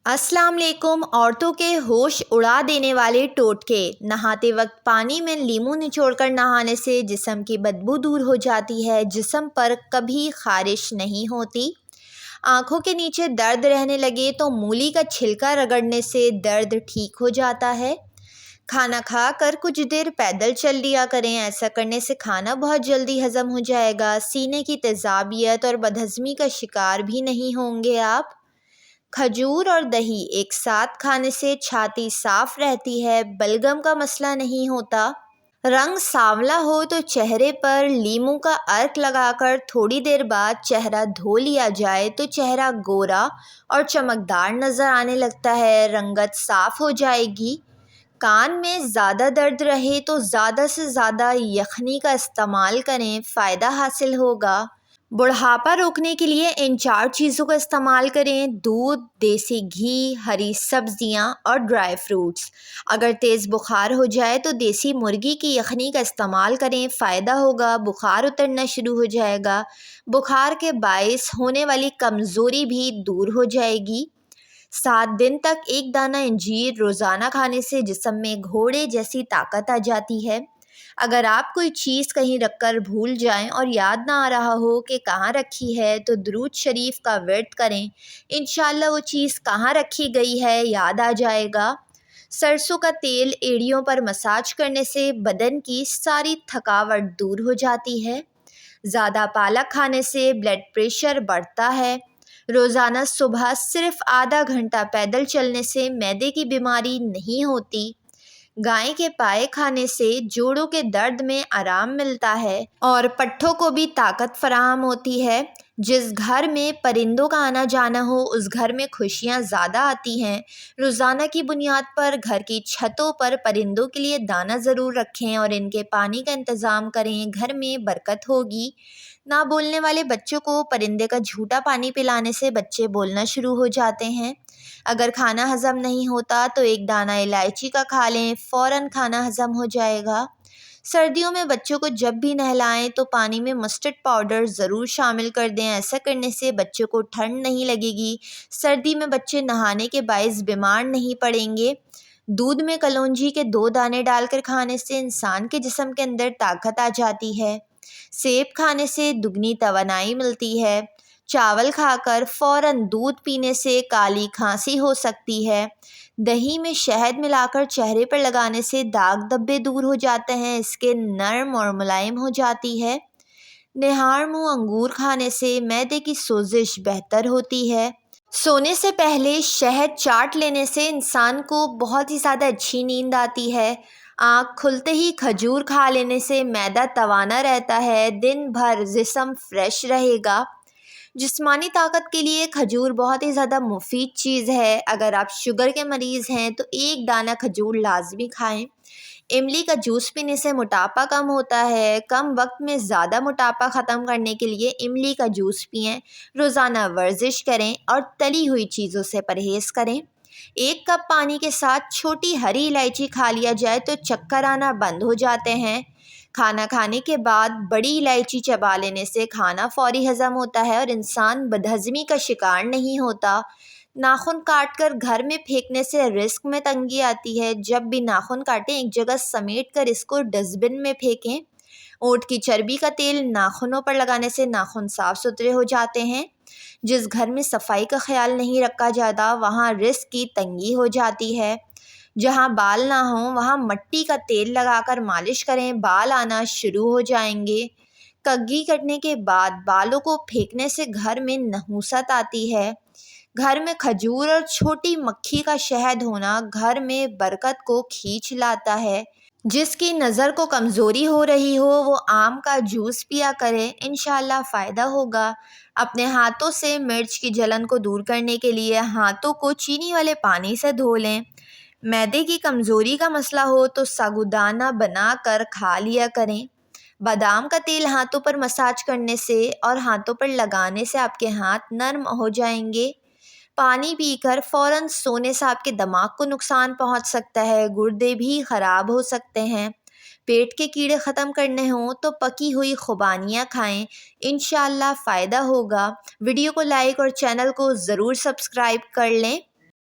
अस्सलाम वालेकुम। औरतों के होश उड़ा देने वाले टोटके। नहाते वक्त पानी में लीमू निचोड़कर नहाने से जिस्म की बदबू दूर हो जाती है। जिस्म पर कभी खारिश नहीं होती। आँखों के नीचे दर्द रहने लगे तो मूली का छिलका रगड़ने से दर्द ठीक हो जाता है। खाना खा कर कुछ देर पैदल चल लिया करें। ऐसा करने से खाना बहुत जल्दी हज़म हो जाएगा। सीने की तेज़ाबियत और बदहज़मी का शिकार भी नहीं होंगे आप। खजूर और दही एक साथ खाने से छाती साफ रहती है, बलगम का मसला नहीं होता। रंग सांवला हो तो चेहरे पर लीमू का अर्क लगाकर थोड़ी देर बाद चेहरा धो लिया जाए तो चेहरा गोरा और चमकदार नज़र आने लगता है, रंगत साफ हो जाएगी। कान में ज़्यादा दर्द रहे तो ज़्यादा से ज़्यादा यखनी का इस्तेमाल करें, फ़ायदा हासिल होगा। बुढ़ापा रोकने के लिए इन 4 चीज़ों का इस्तेमाल करें: दूध, देसी घी, हरी सब्जियां और ड्राई फ्रूट्स। अगर तेज़ बुखार हो जाए तो देसी मुर्गी की यखनी का इस्तेमाल करें, फ़ायदा होगा, बुखार उतरना शुरू हो जाएगा। बुखार के बायस होने वाली कमज़ोरी भी दूर हो जाएगी। 7 दिन तक एक दाना इंजीर रोज़ाना खाने से जिस्म में घोड़े जैसी ताकत आ जाती है। अगर आप कोई चीज़ कहीं रख कर भूल जाएं और याद ना आ रहा हो कि कहाँ रखी है तो दुरूद शरीफ का विर्द करें, इंशाअल्लाह वो चीज़ कहाँ रखी गई है याद आ जाएगा। सरसों का तेल एड़ियों पर मसाज करने से बदन की सारी थकावट दूर हो जाती है। ज़्यादा पालक खाने से ब्लड प्रेशर बढ़ता है। रोज़ाना सुबह सिर्फ आधा घंटा पैदल चलने से मैदे की बीमारी नहीं होती। गाय के पाए खाने से जोड़ों के दर्द में आराम मिलता है और पट्ठों को भी ताकत फराहम होती है। जिस घर में परिंदों का आना जाना हो उस घर में खुशियाँ ज़्यादा आती हैं। रोज़ाना की बुनियाद पर घर की छतों पर परिंदों के लिए दाना ज़रूर रखें और इनके पानी का इंतज़ाम करें, घर में बरकत होगी। ना बोलने वाले बच्चों को परिंदे का झूठा पानी पिलाने से बच्चे बोलना शुरू हो जाते हैं। अगर खाना हज़म नहीं होता तो एक दाना इलायची का खा लें, फ़ौरन खाना हज़म हो जाएगा। सर्दियों में बच्चों को जब भी नहलाएं तो पानी में मस्टर्ड पाउडर ज़रूर शामिल कर दें। ऐसा करने से बच्चों को ठंड नहीं लगेगी। सर्दी में बच्चे नहाने के बायस बीमार नहीं पड़ेंगे। दूध में कलौंजी के 2 दाने डालकर खाने से इंसान के जिस्म के अंदर ताकत आ जाती है। सेब खाने से दुगनी तवानाई मिलती है। चावल खाकर फ़ौरन दूध पीने से काली खांसी हो सकती है। दही में शहद मिलाकर चेहरे पर लगाने से दाग धब्बे दूर हो जाते हैं, स्किन नरम और मुलायम हो जाती है। निहार मुँह अंगूर खाने से मैदे की सोजिश बेहतर होती है। सोने से पहले शहद चाट लेने से इंसान को बहुत ही ज़्यादा अच्छी नींद आती है। आँख खुलते ही खजूर खा लेने से मैदा तवाना रहता है, दिन भर जिस्म फ्रेश रहेगा। जिस्मानी ताकत के लिए खजूर बहुत ही ज़्यादा मुफीद चीज़ है। अगर आप शुगर के मरीज़ हैं तो एक दाना खजूर लाजमी खाएं। इमली का जूस पीने से मोटापा कम होता है। कम वक्त में ज़्यादा मोटापा ख़त्म करने के लिए इमली का जूस पिएं। रोज़ाना वर्जिश करें और तली हुई चीज़ों से परहेज़ करें। 1 कप पानी के साथ छोटी हरी इलायची खा लिया जाए तो चक्कर आना बंद हो जाते हैं। खाना खाने के बाद बड़ी इलायची चबा लेने से खाना फौरी हज़म होता है और इंसान बदहज़मी का शिकार नहीं होता। नाखून काटकर घर में फेंकने से रिस्क में तंगी आती है। जब भी नाखून काटें एक जगह समेट कर इसको डस्टबिन में फेंकें। ऊँट की चर्बी का तेल नाखूनों पर लगाने से नाखून साफ़ सुथरे हो जाते हैं। जिस घर में सफाई का ख्याल नहीं रखा जाता वहाँ रिस्क की तंगी हो जाती है। जहाँ बाल ना हों वहाँ मिट्टी का तेल लगाकर मालिश करें, बाल आना शुरू हो जाएंगे। कग्घी कटने के बाद बालों को फेंकने से घर में नहुसत आती है। घर में खजूर और छोटी मक्खी का शहद होना घर में बरकत को खींच लाता है। जिसकी नज़र को कमज़ोरी हो रही हो वो आम का जूस पिया करें, इंशाअल्लाह फ़ायदा होगा। अपने हाथों से मिर्च की जलन को दूर करने के लिए हाथों को चीनी वाले पानी से धो लें। मैदे की कमज़ोरी का मसला हो तो साबूदाना बना कर खा लिया करें। बादाम का तेल हाथों पर मसाज करने से और हाथों पर लगाने से आपके हाथ नर्म हो जाएंगे। पानी पीकर फ़ौरन सोने से आपके दिमाग को नुकसान पहुंच सकता है, गुर्दे भी ख़राब हो सकते हैं। पेट के कीड़े ख़त्म करने हों तो पकी हुई खुबानियाँ खाएं, इंशाअल्लाह फ़ायदा होगा। वीडियो को लाइक और चैनल को ज़रूर सब्सक्राइब कर लें।